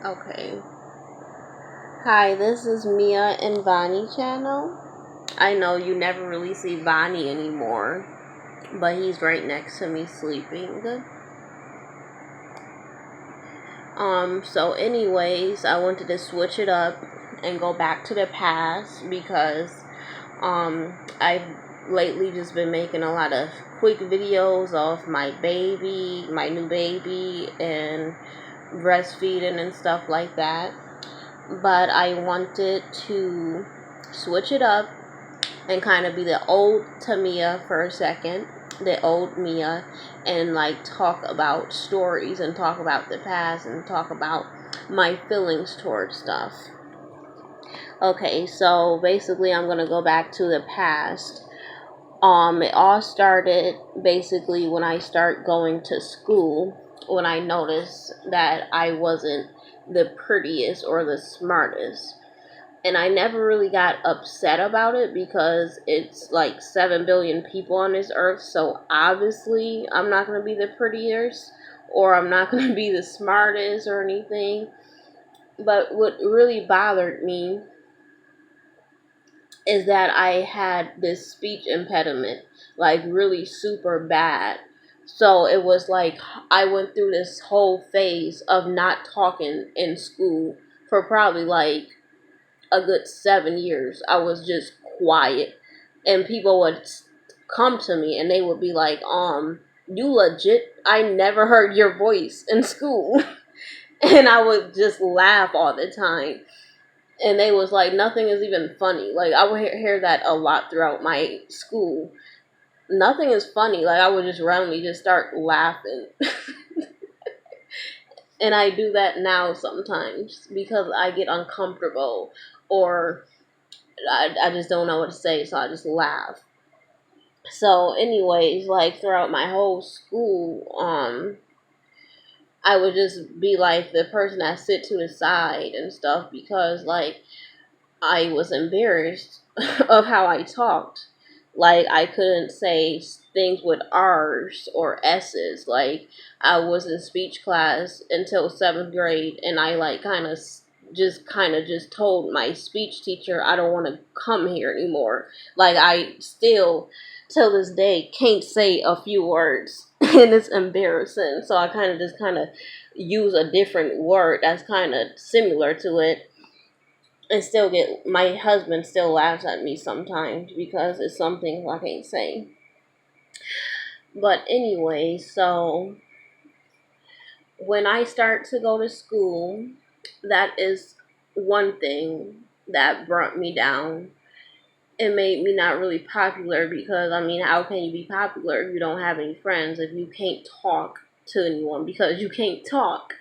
Okay. Hi, this is Mia and Vani channel. I know you never really see Vani anymore, but he's right next to me sleeping. So anyways, I wanted to switch it up and go back to the past because I've lately just been making a lot of quick videos of my new baby, and breastfeeding and stuff like that. But I wanted to switch it up and kind of be the old Tamia for a second, the old Mia, and like talk about stories and talk about the past and talk about my feelings towards stuff. Okay, so basically I'm gonna go back to the past. It all started basically when I start going to school, when I noticed that I wasn't the prettiest or the smartest. And I never really got upset about it because it's like 7 billion people on this earth, so obviously I'm not going to be the prettiest or I'm not going to be the smartest or anything. But what really bothered me is that I had this speech impediment, like really super bad. So it was like I went through this whole phase of not talking in school for probably like a good 7 years. I was just quiet, and people would come to me and they would be like, you legit, I never heard your voice in school. And I would just laugh all the time. And they was like, nothing is even funny. Like, I would hear that a lot throughout my school. Nothing is funny. Like, I would just randomly just start laughing. And I do that now sometimes because I get uncomfortable, or I just don't know what to say, so I just laugh. So anyways, like throughout my whole school, I would just be like the person that sit to the side and stuff because like I was embarrassed of how I talked. Like I couldn't say things with R's or S's. Like I was in speech class until 7th grade, and I like kind of just told my speech teacher I don't want to come here anymore. Like I still till this day can't say a few words and it's embarrassing. So I kind of use a different word that's kind of similar to it, and still get my husband still laughs at me sometimes because it's something I can't say. But anyway, so when I start to go to school, that is one thing that brought me down. It made me not really popular because I mean, how can you be popular if you don't have any friends, if you can't talk to anyone because you can't talk?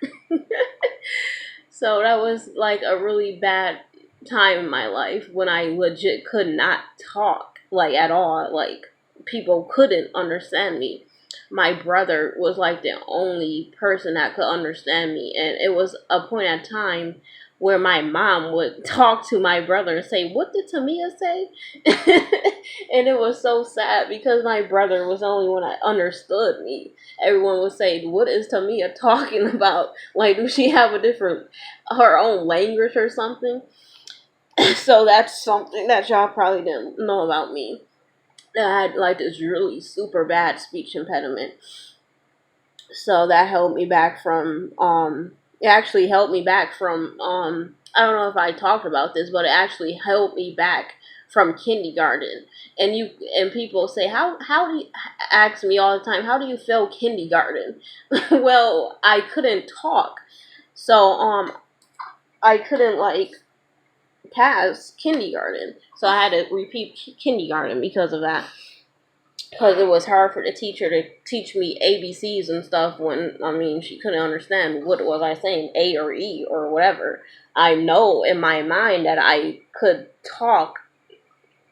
So that was like a really bad time in my life when I legit could not talk, like at all. Like people couldn't understand me. My brother was like the only person that could understand me, and it was a point in time where my mom would talk to my brother and say, "What did Tamia say?" And it was so sad because my brother was the only one that understood me. Everyone would say, "What is Tamia talking about? Like, does she have a different, her own language or something?" So that's something that y'all probably didn't know about me. That I had like this really super bad speech impediment. So that held me back from it actually held me back from I don't know if I talked about this, but it actually held me back from kindergarten. And people say, how do you ask me all the time, how do you fail kindergarten? Well, I couldn't talk. So I couldn't like pass kindergarten. So I had to repeat kindergarten because of that. Because it was hard for the teacher to teach me ABCs and stuff when, I mean, she couldn't understand what was I saying, A or E or whatever. I know in my mind that I could talk.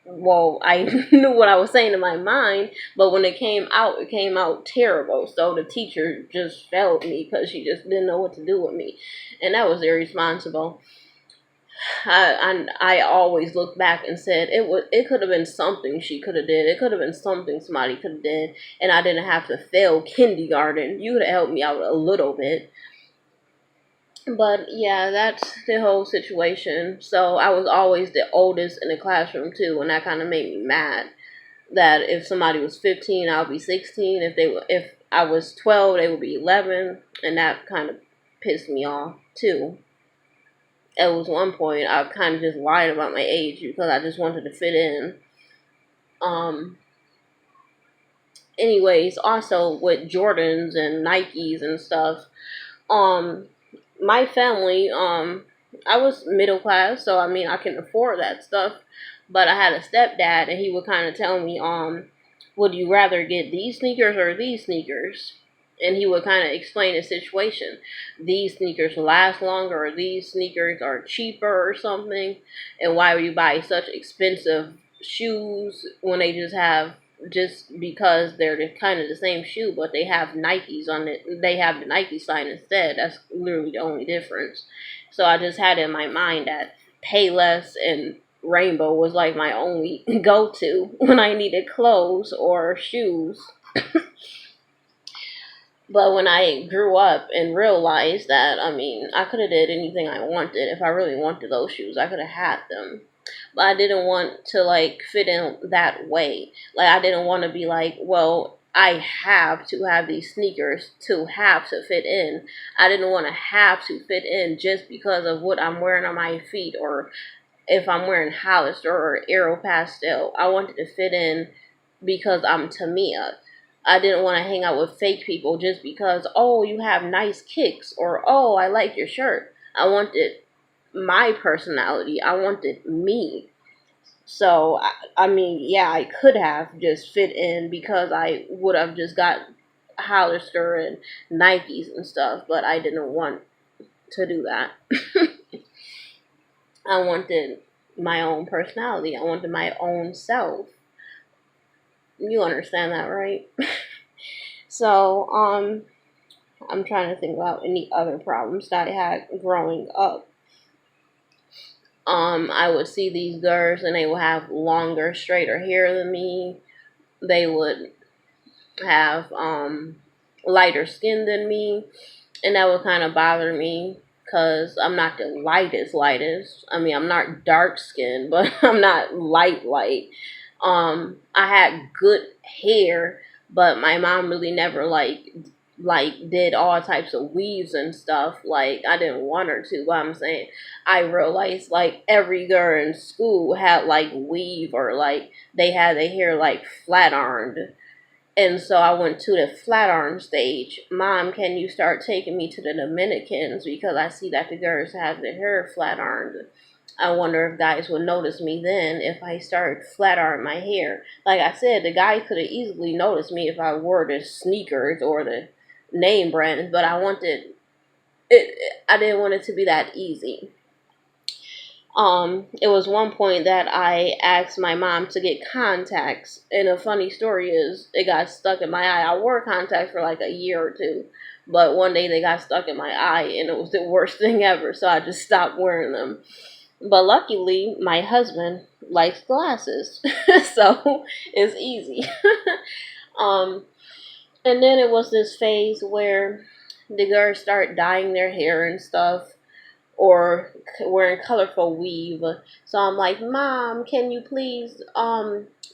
Well, I knew what I was saying in my mind, but when it came out terrible. So the teacher just failed me because she just didn't know what to do with me. And that was irresponsible. I always look back and said it could have been something she could have did. It could have been something somebody could have did, and I didn't have to fail kindergarten. You could have helped me out a little bit. But yeah, that's the whole situation. So I was always the oldest in the classroom too, and that kind of made me mad. That if somebody was 15, I would be 16. If I was 12, they would be 11, and that kind of pissed me off too. At was one point I kind of just lied about my age because I just wanted to fit in. Um. Anyways, also with Jordans and Nikes and stuff, um, my family, I was middle class, so I mean I can afford that stuff. But I had a stepdad, and he would kind of tell me, would you rather get these sneakers or these sneakers? And he would kind of explain the situation. These sneakers last longer, or these sneakers are cheaper, or something. And why would you buy such expensive shoes when they just because they're kind of the same shoe, but they have Nikes on it. They have the Nike sign instead. That's literally the only difference. So I just had in my mind that Payless and Rainbow was like my only go-to when I needed clothes or shoes. But when I grew up and realized that, I mean, I could have did anything I wanted. If I really wanted those shoes, I could have had them. But I didn't want to, like, fit in that way. Like, I didn't want to be like, well, I have to have these sneakers to have to fit in. I didn't want to have to fit in just because of what I'm wearing on my feet, or if I'm wearing Hollister or Aeropostale. I wanted to fit in because I'm Tamia. I didn't want to hang out with fake people just because, oh, you have nice kicks, or oh, I like your shirt. I wanted my personality. I wanted me. So, I mean, yeah, I could have just fit in because I would have just got Hollister and Nikes and stuff, but I didn't want to do that. I wanted my own personality. I wanted my own self. You understand that, right? So, I'm trying to think about any other problems that I had growing up. I would see these girls and they would have longer, straighter hair than me. They would have lighter skin than me, and that would kind of bother me because I'm not the lightest. I mean, I'm not dark skinned, but I'm not light. I had good hair, but my mom really never did all types of weaves and stuff. Like, I didn't want her to, but I'm saying I realized like every girl in school had like weave, or like they had their hair like flat ironed. And so I went to the flat iron stage. Mom, can you start taking me to the Dominicans because I see that the girls have their hair flat ironed. I wonder if guys would notice me then if I started flat ironing my hair. Like I said, the guy could have easily noticed me if I wore the sneakers or the name brands, but I didn't want it to be that easy. It was one point that I asked my mom to get contacts, and a funny story is it got stuck in my eye. I wore contacts for like a year or two, but one day they got stuck in my eye, and it was the worst thing ever, so I just stopped wearing them. But luckily, my husband likes glasses, so it's easy. um, and then it was this phase where the girls start dyeing their hair and stuff, or wearing colorful weave. So I'm like, Mom, can you please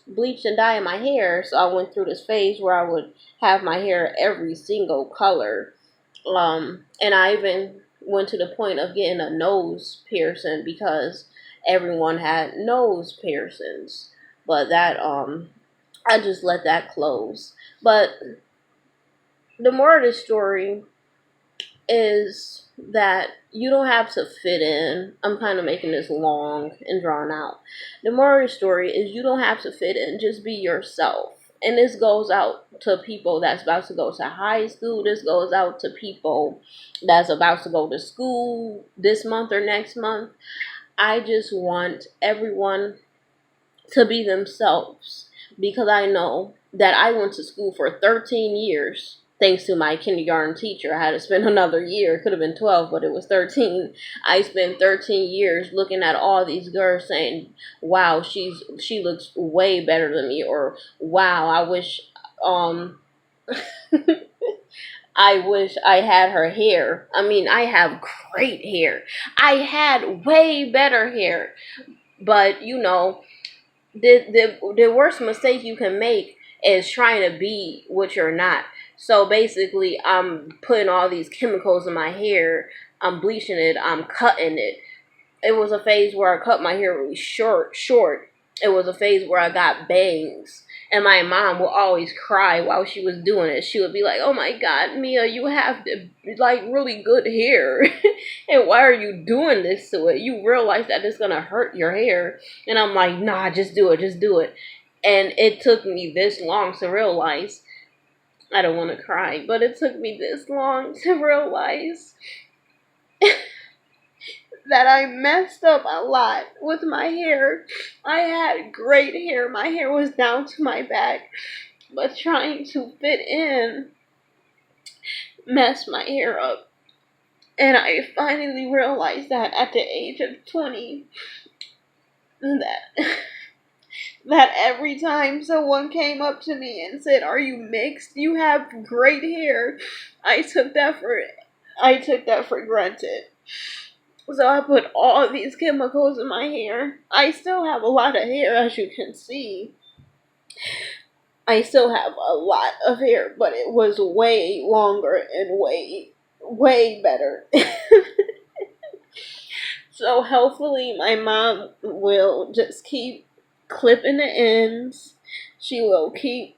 bleach and dye my hair? So I went through this phase where I would have my hair every single color. And I even went to the point of getting a nose piercing because everyone had nose piercings. But that I just let that close. But the moral of the story is that you don't have to fit in. I'm kind of making this long and drawn out. The moral of the story is you don't have to fit in. Just be yourself. And this goes out to people that's about to go to high school. This goes out to people that's about to go to school this month or next month. I just want everyone to be themselves because I know that I went to school for 13 years. Thanks to my kindergarten teacher, I had to spend another year. It could have been 12, but it was 13. I spent 13 years looking at all these girls saying, wow, she looks way better than me, or wow, I wish I wish I had her hair. I mean, I have great hair. I had way better hair. But, you know, the worst mistake you can make is trying to be what you're not. So basically, I'm putting all these chemicals in my hair. I'm bleaching it. I'm cutting it. It was a phase where I cut my hair really short. It was a phase where I got bangs. And my mom would always cry while she was doing it. She would be like, "Oh my God, Mia, you have like really good hair. And why are you doing this to it? You realize that it's gonna hurt your hair." And I'm like, "Nah, just do it, just do it." And it took me this long to realize, I don't want to cry, but it took me this long to realize that I messed up a lot with my hair. I had great hair. My hair was down to my back, but trying to fit in messed my hair up. And I finally realized that at the age of 20, that that every time someone came up to me and said, "Are you mixed? You have great hair," I took that for granted. So I put all these chemicals in my hair. I still have a lot of hair, as you can see. I still have a lot of hair, but it was way longer and way better. So hopefully my mom will just keep clipping the ends. She will keep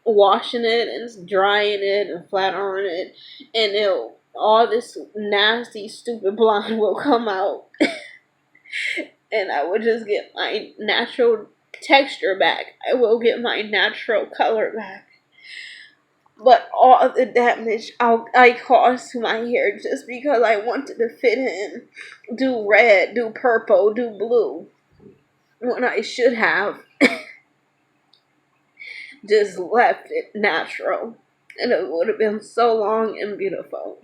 washing it and drying it and flat ironing it, and all this nasty stupid blonde will come out. And I will just get my natural texture back. I will get my natural color back. But all the damage I caused to my hair just because I wanted to fit in, do red, do purple, do blue, when I should have just left it natural. And it would have been so long and beautiful.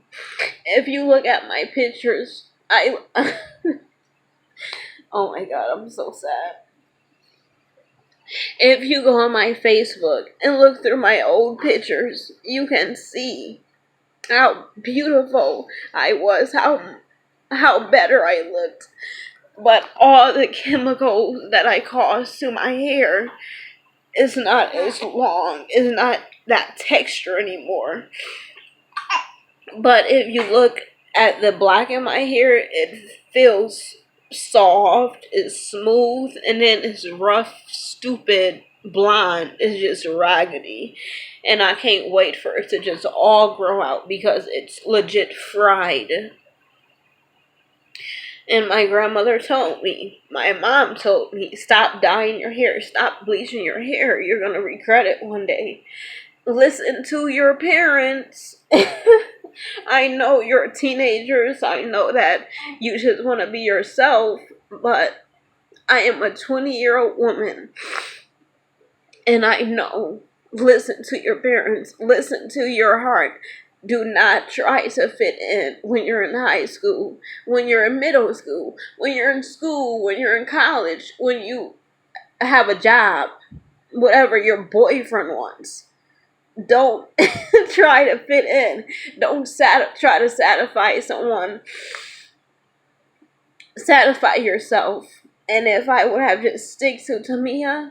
If you look at my pictures, oh my God, I'm so sad. If you go on my Facebook and look through my old pictures, you can see how beautiful I was, how better I looked. But all the chemicals that I caused to my hair is not as long, is not that texture anymore. But if you look at the black in my hair, it feels soft, it's smooth, and then it's rough, stupid blonde. It's just raggedy. And I can't wait for it to just all grow out because it's legit fried. And my grandmother told me, my mom told me, "Stop dyeing your hair, stop bleaching your hair. You're going to regret it one day." Listen to your parents. I know you're teenagers. I know that you just want to be yourself. But I am a 20-year-old woman. And I know. Listen to your parents. Listen to your heart. Do not try to fit in when you're in high school, when you're in middle school, when you're in school, when you're in college, when you have a job, whatever your boyfriend wants. Don't try to fit in. Don't try to satisfy someone. Satisfy yourself. And if I would have just stick to Tamia,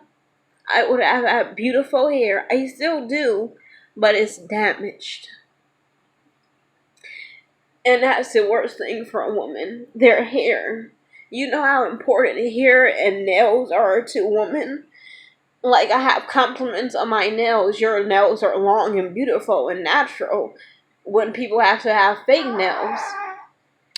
I would have had beautiful hair. I still do, but it's damaged. And that's the worst thing for a woman. Their hair. You know how important hair and nails are to women? Like, I have compliments on my nails. Your nails are long and beautiful and natural. When people have to have fake nails.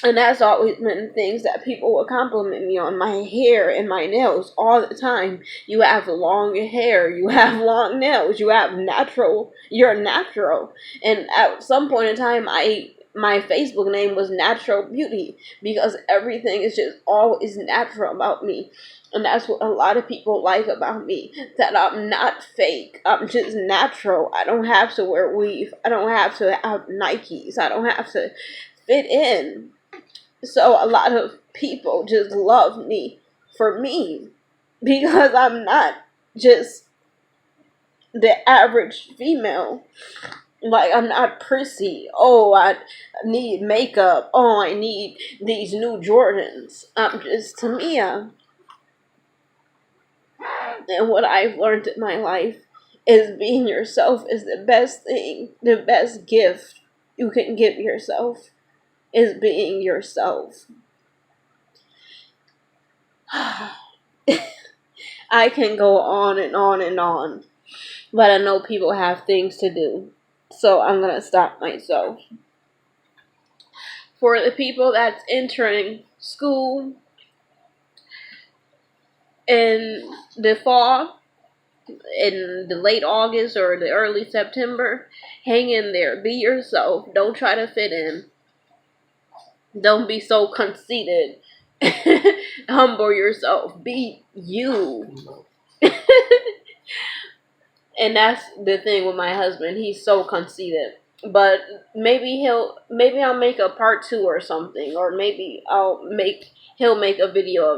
And that's always been things that people will compliment me on. My hair and my nails all the time. You have long hair. You have long nails. You have natural. You're natural. And at some point in time, my Facebook name was Natural Beauty. Because everything is just always natural about me. And that's what a lot of people like about me. That I'm not fake. I'm just natural. I don't have to wear weave. I don't have to have Nikes. I don't have to fit in. So a lot of people just love me for me. Because I'm not just the average female. Like, I'm not prissy. Oh, I need makeup. Oh, I need these new Jordans. I'm just Tamia. And what I've learned in my life is being yourself is the best thing, the best gift you can give yourself is being yourself. I can go on and on and on, but I know people have things to do, so I'm gonna stop myself. For the people that's entering school in the fall, in the late August or the early September, hang in there. Be yourself. Don't try to fit in. Don't be so conceited. Humble yourself. Be you. And that's the thing with my husband. He's so conceited. But maybe I'll make a part 2 or something, or maybe he'll make a video of